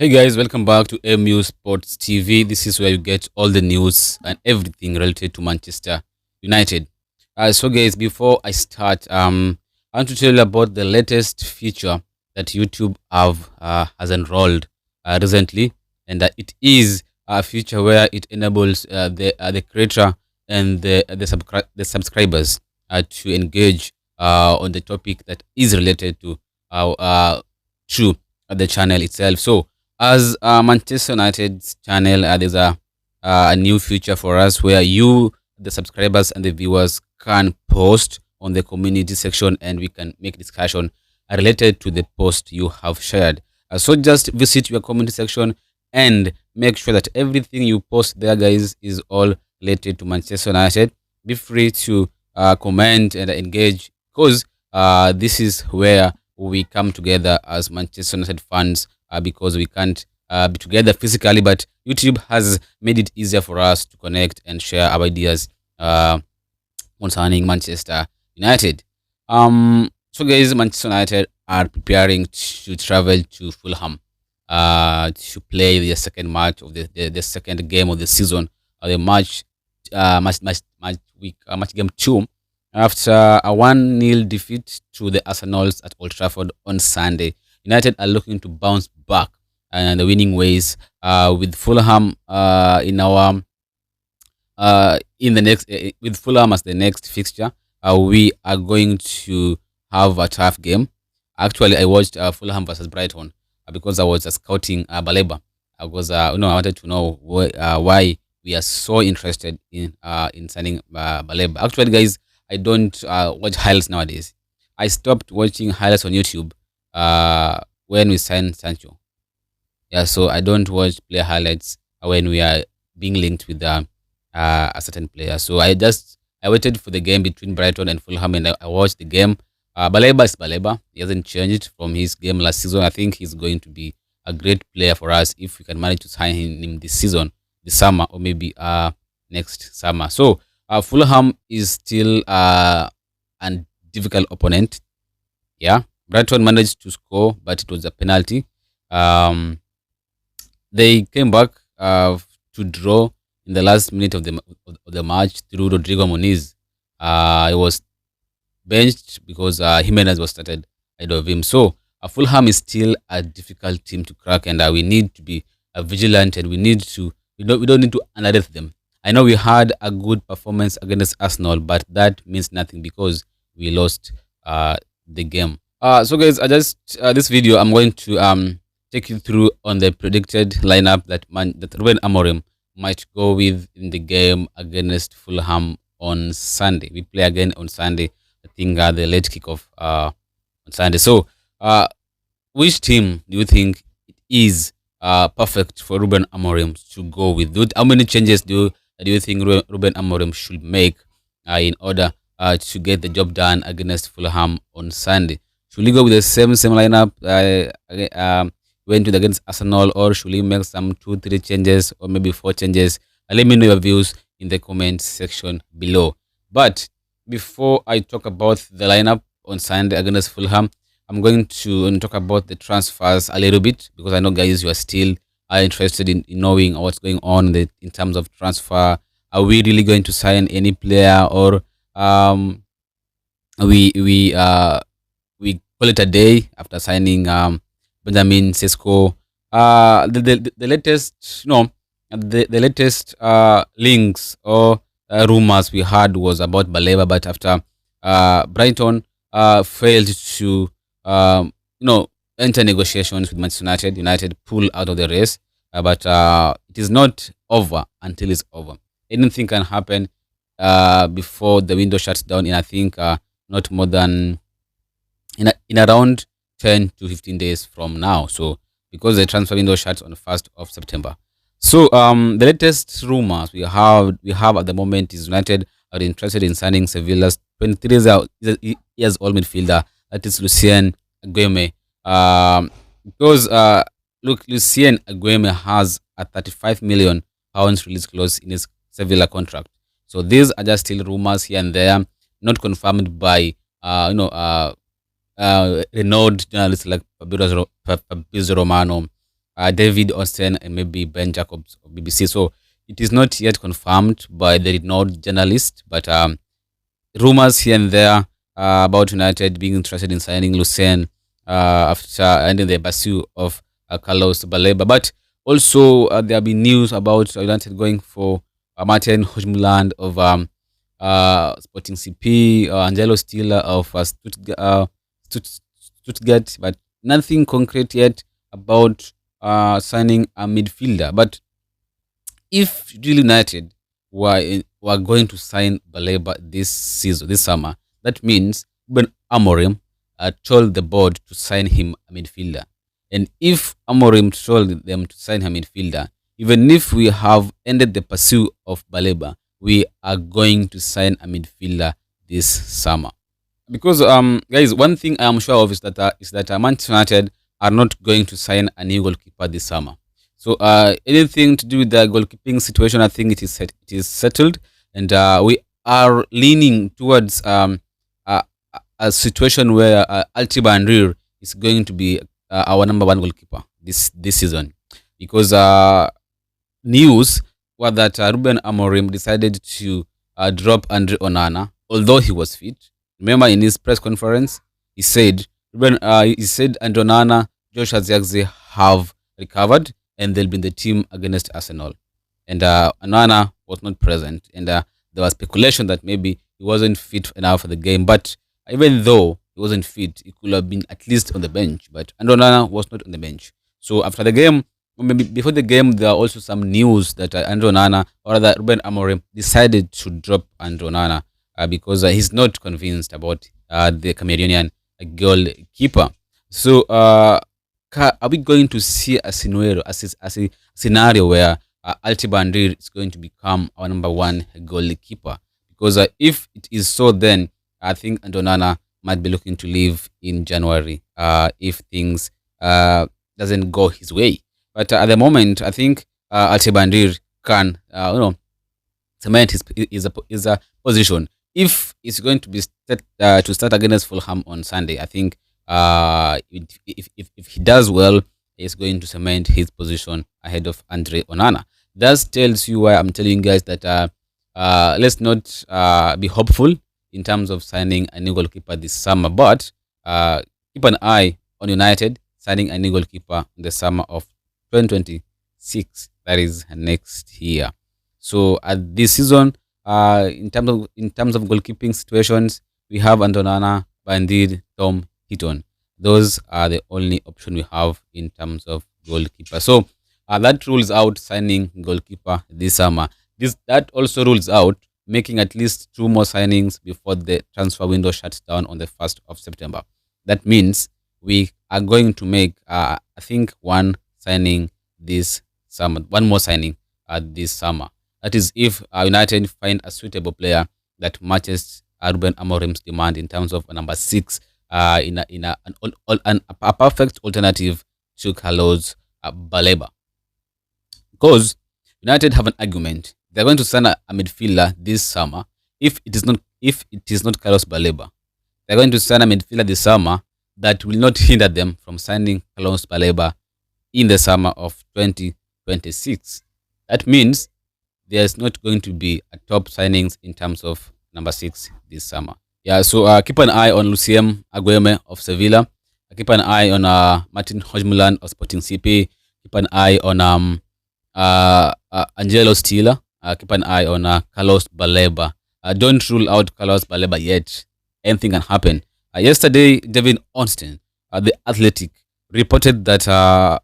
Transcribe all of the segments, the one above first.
Hey guys, welcome back to MU Sports TV. This is where you get all the news and everything related to Manchester United. So guys, before I start, I want to tell you about the latest feature that YouTube have has enrolled recently, and it is a feature where it enables the creator and the subscribers to engage on the topic that is related to to the channel itself. So as Manchester United's channel, there's a new feature for us where you, the subscribers and the viewers, can post on the community section, and we can make discussion related to the post you have shared. So just visit your community section and make sure that everything you post there, guys, is all related to Manchester United. Be free to comment and engage, because this is where we come together as Manchester United fans, because we can't be together physically, but YouTube has made it easier for us to connect and share our ideas concerning Manchester United. So guys, Manchester United are preparing to travel to Fulham to play the second match of the second game of the season, the match game two, after a 1-0 defeat to the Arsenals at Old Trafford on Sunday. United are looking to bounce back and the winning ways, with Fulham in the next with Fulham as the next fixture. We are going to have a tough game. Actually, I watched Fulham versus Brighton because I was scouting Baleba. I wanted to know why we are so interested in signing Baleba. Actually, guys, I don't watch highlights nowadays. I stopped watching highlights on YouTube when we signed Sancho. Yeah, so I don't watch player highlights when we are being linked with a certain player. So I waited for the game between Brighton and Fulham, and I watched the game. Baleba is Baleba. He hasn't changed from his game last season. I think he's going to be a great player for us if we can manage to sign him this season, this summer, or maybe next summer. So Fulham is still a difficult opponent. Yeah, Brighton managed to score, but it was a penalty. Um, they came back to draw in the last minute of the match through Rodrigo Moniz. He was benched because Jimenez was started ahead of him. So Fulham is still a difficult team to crack, and we need to be vigilant, and we don't need to underrate them. I know we had a good performance against Arsenal, but that means nothing because we lost the game. So guys, I just this video I'm going to take you through on the predicted lineup that Ruben Amorim might go with in the game against Fulham on Sunday. We play again on Sunday. I think the late kickoff on Sunday. So, which team do you think it is perfect for Ruben Amorim to go with? How many changes do you think Ruben Amorim should make in order to get the job done against Fulham on Sunday? Should he go with the same lineup went with against Arsenal, or should he make some 2-3 changes or maybe 4 changes? Let me know your views in the comment section below. But before I talk about the lineup on Sunday against Fulham, I'm going to talk about the transfers a little bit, because I know, guys, you are still interested in knowing what's going on in terms of transfer. Are we really going to sign any player, or we call it a day after signing Benjamin Sesko? The latest, the latest links or rumors we had was about Baleba, but after Brighton failed to enter negotiations with Manchester United pull out of the race. But it is not over until it's over. Anything can happen before the window shuts down in, I think, not more than in around 10 to 15 days from now. So because the transfer window shuts on the 1st of September. So the latest rumors we have at the moment is United are interested in signing Sevilla's 23 years old midfielder, that is Lucien Agueme. Because look, Lucien Agueme has a 35 million pounds release clause in his Sevilla contract. So these are just still rumors here and there, not confirmed by renowned journalists like Fabrizio Romano David Austin, and maybe Ben Jacobs of BBC. So it is not yet confirmed by the renowned journalist, but rumors here and there about United being interested in signing Lucien after ending the pursuit of Carlos Baleba. But also, there have been news about United going for Martin Hojmland of Sporting CP, Angelo Stiller of Stuttgart, but nothing concrete yet about signing a midfielder. But if really United were going to sign Baleba this season, this summer, that means Ben Amorim told the board to sign him a midfielder. And if Amorim told them to sign a midfielder, even if we have ended the pursuit of Baleba, we are going to sign a midfielder this summer. Because guys, one thing I am sure of is that Manchester United are not going to sign a new goalkeeper this summer. So anything to do with the goalkeeping situation, I think it is settled, and we are leaning towards a, a situation where Altiba Andrir is going to be our number one goalkeeper this season, because news was that Ruben Amorim decided to drop Andre Onana, although he was fit. Remember, in his press conference, he said Andre Onana, Josh Zirkzee have recovered and they'll be in the team against Arsenal. And Onana was not present, and there was speculation that maybe he wasn't fit enough for the game. But even though he wasn't fit, he could have been at least on the bench. But Andre Onana was not on the bench. So after the game, or maybe before the game, there are also some news that Andre Onana, or that Ruben Amorim decided to drop Andre Onana because he's not convinced about the Cameroonian goalkeeper. So are we going to see a scenario where Altiba Andrir is going to become our number one goalkeeper? Because if it is so, then I think Andonana might be looking to leave in January if things doesn't go his way. But at the moment, I think Altiba Andrir can, cement his position. If it's going to be to start against Fulham on Sunday, I think if he does well, he's going to cement his position ahead of Andre Onana. That tells you why I'm telling you guys that let's not be hopeful in terms of signing a new goalkeeper this summer, but keep an eye on United signing a new goalkeeper in the summer of 2026. That is next year. So at this season, in terms of goalkeeping situations, we have Andonana, Bandid, Tom Hitton. Those are the only option we have in terms of goalkeeper. So that rules out signing goalkeeper this summer. That also rules out making at least 2 more signings before the transfer window shuts down on the 1st of September. That means we are going to make, I think, one signing this summer, one more signing this summer. That is if United find a suitable player that matches Ruben Amorim's demand in terms of a number 6, a perfect alternative to Carlos Baleba. Because United have an argument. They're going to sign a midfielder this summer. If it is not Carlos Baleba, they're going to sign a midfielder this summer that will not hinder them from signing Carlos Baleba in the summer of 2026. That means there's not going to be a top signings in terms of number 6 this summer. Yeah, so keep an eye on Lucien Agueme of Sevilla. Keep an eye on Martin Hojmuland of Sporting CP. Keep an eye on Angelo Stiller. Keep an eye on Carlos Baleba. Don't rule out Carlos Baleba yet. Anything can happen. Yesterday, David Austin, the Athletic, reported that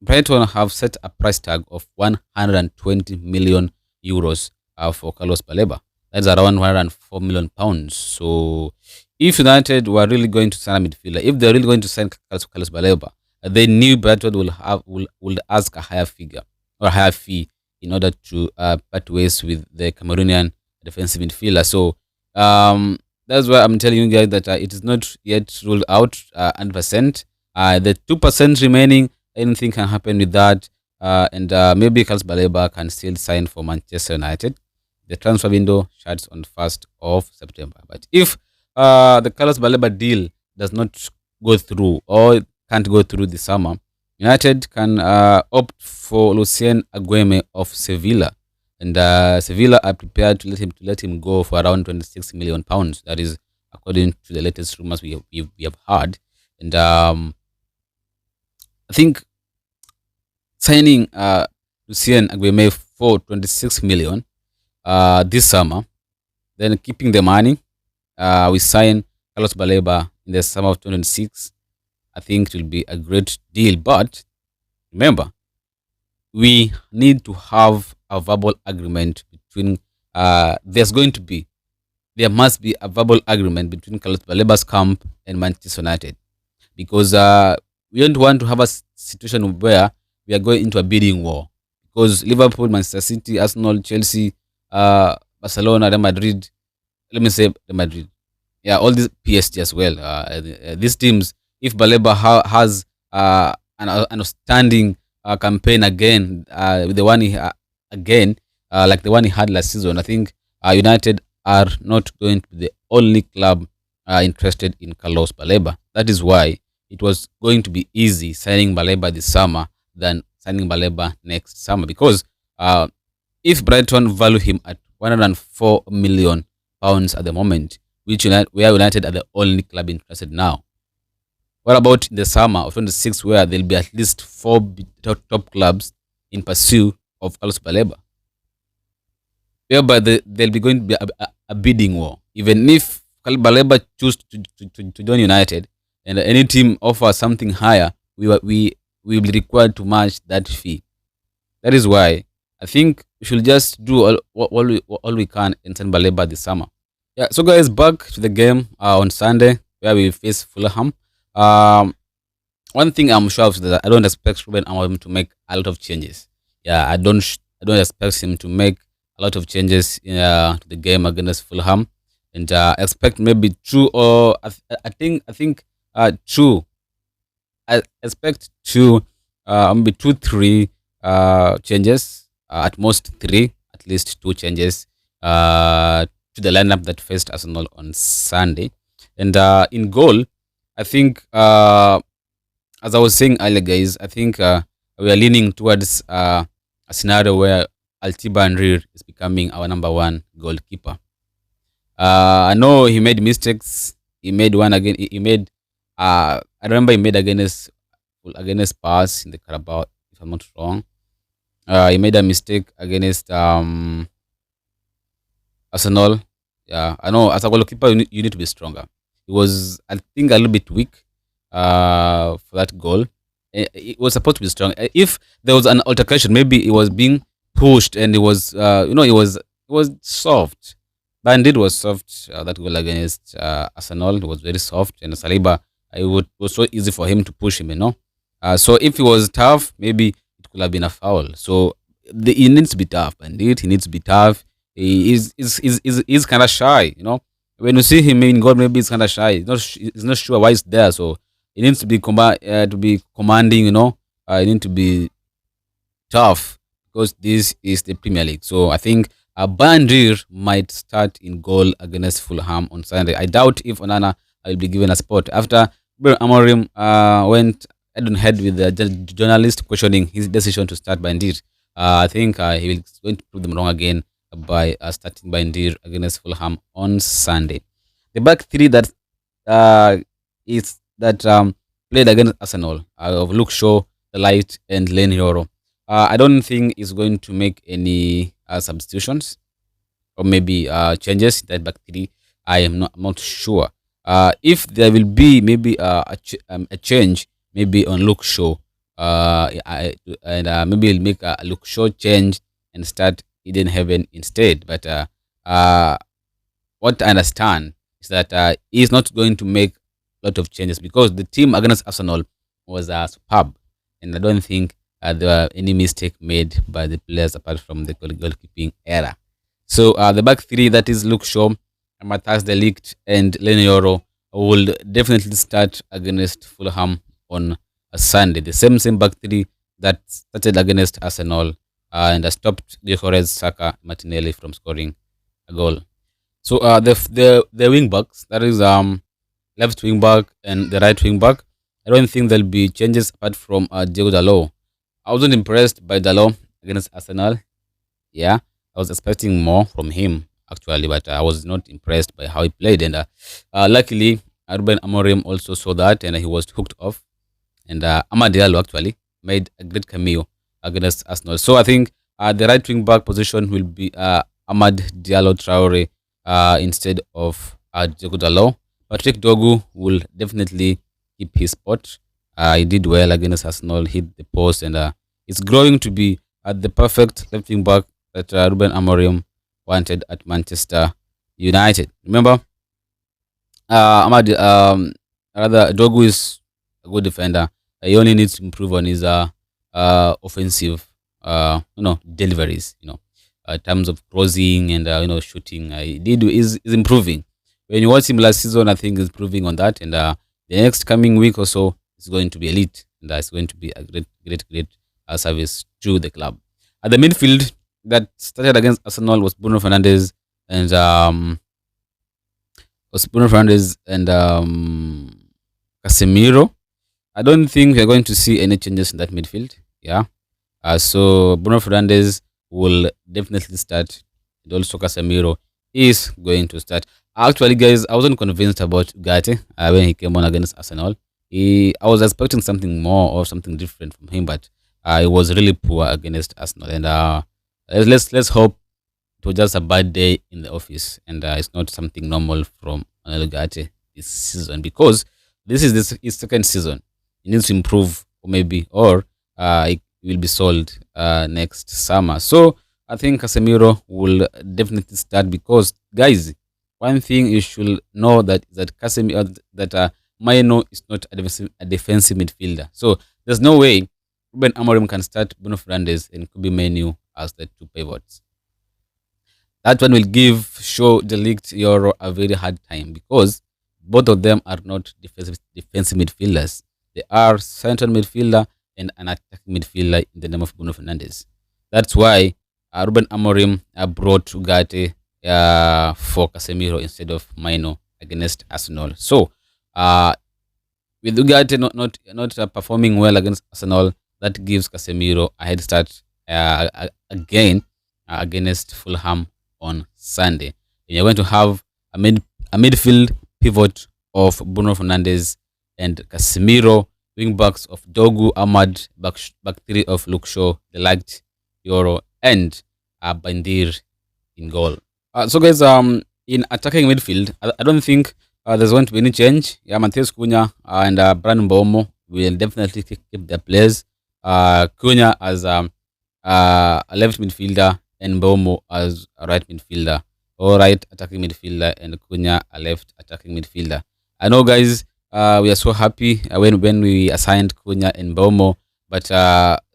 Brighton have set a price tag of 120 million euros for Carlos Baleba. That's around 104 million pounds. So, if United were really going to sign a midfielder, if they're really going to sign Carlos Baleba, they knew Brighton will ask a higher figure or a higher fee in order to part ways with the Cameroonian defensive midfielder. So, that's why I'm telling you guys that it is not yet ruled out 100%. The 2% remaining, anything can happen with that. And maybe Carlos Baleba can still sign for Manchester United. The transfer window shuts on the 1st of September. But if the Carlos Baleba deal does not go through or can't go through this summer, United can opt for Lucien Agueme of Sevilla, and Sevilla are prepared to let him go for around 26 million pounds. That is according to the latest rumors we have heard, and I think signing Lucien Agueme for 26 million this summer, then keeping the money, we sign Carlos Baleba in the summer of 2026. I think it will be a great deal, but remember, we need to have a verbal agreement between. There must be a verbal agreement between Carlos Baleba's camp and Manchester United, because we don't want to have a situation where we are going into a bidding war, because Liverpool, Manchester City, Arsenal, Chelsea, Barcelona, Real Madrid. Let me say Real Madrid. Yeah, all these PSG as well. These teams, if Baleba has an outstanding campaign again, with the one again, like the one he had last season, I think United are not going to be the only club interested in Carlos Baleba. That is why it was going to be easy signing Baleba this summer than signing Baleba next summer, because if Brighton value him at 104 million pounds at the moment, where United are the only club interested now. What about in the summer of 26, where there'll be at least four top clubs in pursuit of Carlos Baleba, whereby there'll be going to be a bidding war. Even if Carlos Baleba choose to join United, and any team offers something higher, we will be required to match that fee. That is why I think we should just do all we can and send Baleba this summer. Yeah, so guys, back to the game on Sunday where we face Fulham. Um, One thing I'm sure of is that I don't expect Ruben Amorim to make a lot of changes. Yeah, I don't expect him to make a lot of changes in to the game against Fulham, and expect maybe two or I think two. I expect two, maybe two, three changes, at most three, at least two changes to the lineup that faced Arsenal on Sunday. And in goal, I think, as I was saying earlier, guys, I think we are leaning towards a scenario where Altiba Nrir is becoming our number one goalkeeper. I know he made mistakes. He made one again. He made. I remember he made against Pass in the Carabao, if I'm not wrong. He made a mistake against Arsenal. Yeah, I know. As a goalkeeper, you need to be stronger. He was, I think, a little bit weak for that goal. It was supposed to be strong. If there was an altercation, maybe it was being pushed, and it was, it was soft. But indeed, was soft. That goal against Arsenal, it was very soft, and Saliba, it was so easy for him to push him. So if it was tough, maybe it could have been a foul. So he needs to be tough. Indeed, he needs to be tough. He's kind of shy. When you see him in goal, maybe he's kind of shy. He's not sure why he's there. So he needs to be commanding. He needs to be tough, because this is the Premier League. So I think Bandir might start in goal against Fulham on Sunday. I doubt if Onana will be given a spot after Amorim went head on head with the journalist questioning his decision to start Bandir. I think he will going to prove them wrong again by starting Bandir against Fulham on Sunday. The back three uh, that played against Arsenal of Luke Shaw, the Light, and Lane Yoro. I don't think it's going to make any substitutions, or maybe changes in that back three. I'm not sure. If there will be maybe a change, maybe on Luke Shaw, and maybe he'll make a Luke Shaw change and start Eden Heaven instead. But what I understand is that he's not going to make a lot of changes, because the team against Arsenal was superb, and I don't think there were any mistake made by the players apart from the goalkeeping error. So the back three, that is Luke Shaw, Matthias de Ligt, and Lene Yoro, will definitely start against Fulham on a Sunday. The same back three that started against Arsenal and stopped Gyökeres, Saka, Martinelli from scoring a goal. So the wing backs, that is left wing back and the right wing back. I don't think there'll be changes apart from Diego Dalot. I wasn't impressed by Dalot against Arsenal. Yeah, I was expecting more from him actually, but I was not impressed by how he played. And luckily, Ruben Amorim also saw that, and he was hooked off. And Amad Diallo actually made a great cameo against Arsenal. So I think the right wing back position will be Amad Diallo Traore instead of Diogo Dalot. Patrick Dogu will definitely keep his spot. He did well against Arsenal, hit the post, and it's growing to be the perfect left wing back that Ruben Amorim wanted at Manchester United. Remember, Ahmad, rather Dogu is a good defender. He only needs to improve on his offensive, deliveries. In terms of crossing and shooting, he did is improving. When you watch him last season, I think he's improving on that, and the next coming week or so is going to be elite, and it's going to be a great service to the club. At the midfield that started against Arsenal was Bruno Fernandes and Casemiro. I don't think we're going to see any changes in that midfield. Yeah. So Bruno Fernandes will definitely start. And also Casemiro is going to start. Actually, guys, I wasn't convinced about Ugarte when he came on against Arsenal. I was expecting something more or something different from him, but he was really poor against Arsenal. And let's hope it was just a bad day in the office, and it's not something normal from Ugarte this season, because this is his second season. He needs to improve, or it will be sold next summer. So I think Casemiro will definitely start, because, guys, one thing you should know that Casemiro that Maino is not a defensive midfielder. So there's no way Ruben Amorim can start Bruno Fernandes and Kobe Menu as the two pivots. That one will give Show the League Euro a very hard time, because both of them are not defensive midfielders. They are central midfielder and an attacking midfielder in the name of Bruno Fernandes. That's why Ruben Amorim brought Ugarte for Casemiro instead of Maino against Arsenal. So with Ugarte not performing well against Arsenal, that gives Casemiro a head start again against Fulham on Sunday. And you're going to have a midfield pivot of Bruno Fernandes and Casemiro, wing backs of Dogu, Ahmad, back three of Luke Shaw, the liked Euro, and Bandir in goal. So guys, in attacking midfield, I don't think there's going to be any change. Yeah, Matheus Cunha and Brandon Bomo will definitely keep their players. Cunha as a left midfielder and Bomo as a right midfielder, or right attacking midfielder, and Cunha a left attacking midfielder. I know, guys, we are so happy when we assigned Cunha and Bomo, but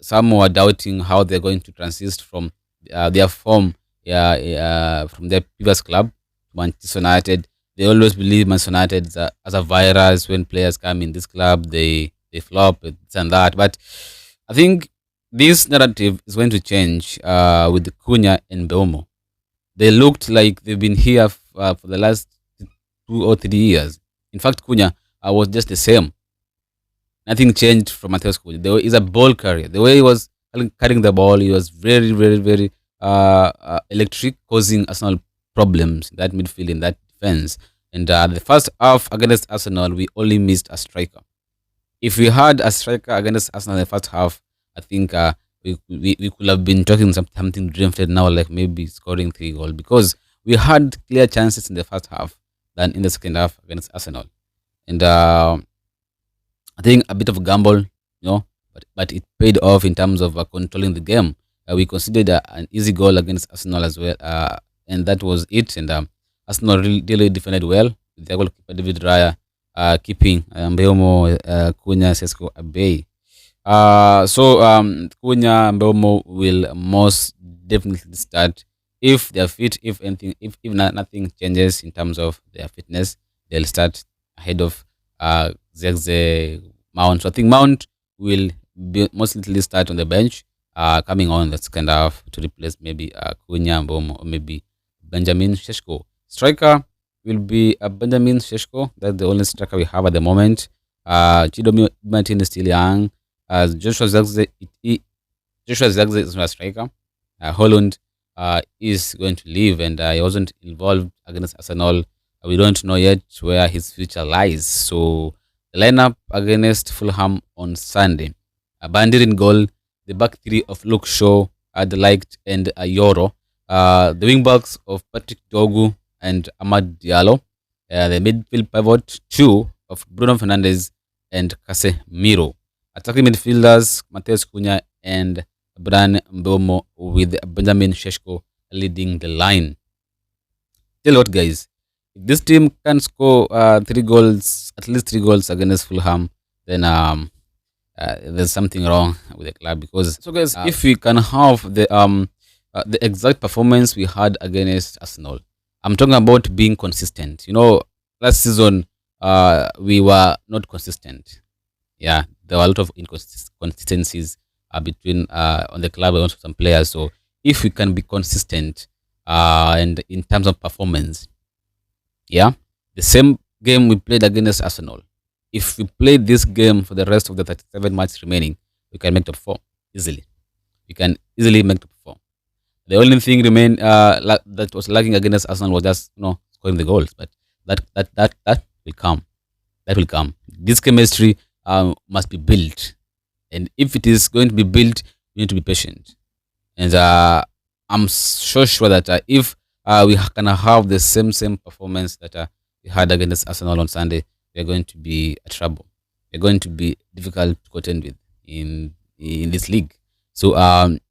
some were doubting how they're going to transit from their form from their previous club, Manchester United. They always believe Manchester United as a virus. When players come in this club, they flop, this and that. But I think this narrative is going to change with Cunha and Bomo. They looked like they've been here for the last 2 or 3 years. In fact, Cunha was just the same. Nothing changed from Matheus Cunha. He's a ball carrier. The way he was carrying the ball, he was very, very, very electric, causing Arsenal problems in that midfield, in that defense. And the first half against Arsenal, we only missed a striker. If we had a striker against Arsenal in the first half, I think we could have been talking something different now, like maybe scoring 3 goals, because we had clear chances in the first half than in the second half against Arsenal. And I think a bit of a gamble, but it paid off in terms of controlling the game. We considered an easy goal against Arsenal as well, and that was it. And Arsenal really defended well. The goalkeeper David Raya keeping Mbeumo, Cunha, Sesko at bay. So Cunha, Mbeumo will most definitely start if they are fit. If nothing changes in terms of their fitness, they'll start ahead of Zirkzee, Mount. So I think Mount will mostly start on the bench, coming on the second half to replace maybe Cunha, Mbeumo, or maybe Benjamin Sesko. Striker will be Benjamin Sesko. That's the only striker we have at the moment. Chido Martin is still young. Joshua Zirkzee is not a striker. Holland is going to leave, and he wasn't involved against Arsenal. We don't know yet where his future lies. So the lineup against Fulham on Sunday: Bandir in goal, the back three of Luke Shaw, Adelict, and Yoro, the wing backs of Patrick Dogu and Ahmad Diallo, the midfield pivot two of Bruno Fernandes and Casemiro, attacking midfielders Mateus Cunha and Bran Mbomo, with Benjamin Sheshko leading the line. Tell you what, guys, if this team can score 3 goals, at least 3 goals against Fulham, then there's something wrong with the club. Because so, guys, if we can have the exact performance we had against Arsenal, I'm talking about being consistent. Last season we were not consistent. Yeah, there were a lot of inconsistencies between on the club and also some players. So if we can be consistent and in terms of performance, yeah, the same game we played against Arsenal, if we play this game for the rest of the 37 matches remaining, we can make top four easily. We can easily make top four. The only thing that was lacking against Arsenal was just scoring the goals, but that will come. That will come. This chemistry must be built, and if it is going to be built, we need to be patient. And I'm so sure that if we can have the same performance that we had against Arsenal on Sunday, we are going to be a trouble. We're going to be difficult to contend with in this league. So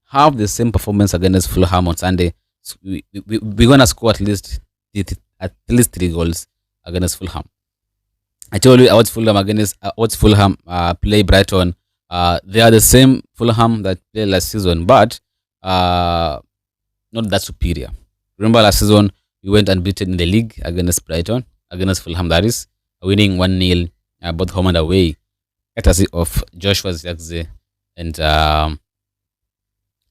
have the same performance against Fulham on Sunday. So we're gonna score at least 3 goals against Fulham. I told you I watched Fulham play Brighton. They are the same Fulham that played last season, but not that superior. Remember last season we went unbeaten in the league against Brighton, against Fulham, that is, winning 1-0 both home and away, courtesy of Joshua Zirkzee and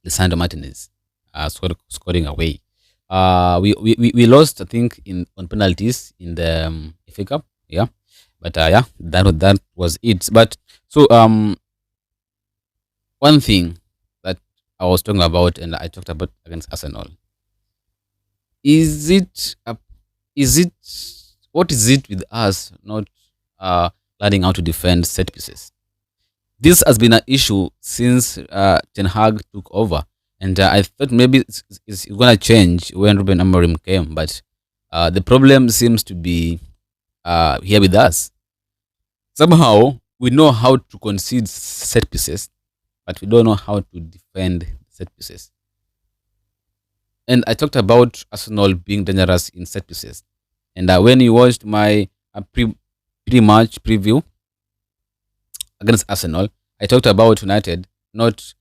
Lisandro Martinez scoring away. We lost, I think, on penalties in the FA Cup. Yeah, but yeah, that was it. But so one thing that I was talking about and I talked about against Arsenal, is it what is it with us not learning how to defend set pieces? This has been an issue since Ten Hag took over, and I thought maybe it's going to change when Ruben Amorim came, but the problem seems to be here with us. Somehow we know how to concede set pieces, but we don't know how to defend set pieces. And I talked about Arsenal being dangerous in set pieces, and when you watched my pre-match preview against Arsenal, I talked about United not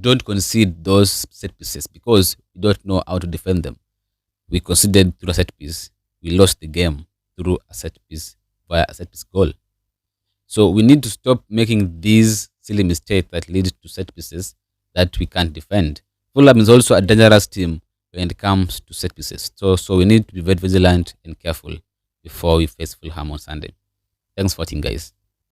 don't concede those set pieces because we don't know how to defend them. We conceded through a set piece. We lost the game through a set piece via a set piece goal. So we need to stop making these silly mistakes that lead to set pieces that we can't defend. Fulham is also a dangerous team when it comes to set pieces. So we need to be very vigilant and careful before we face Fulham on Sunday. Thanks for watching, guys.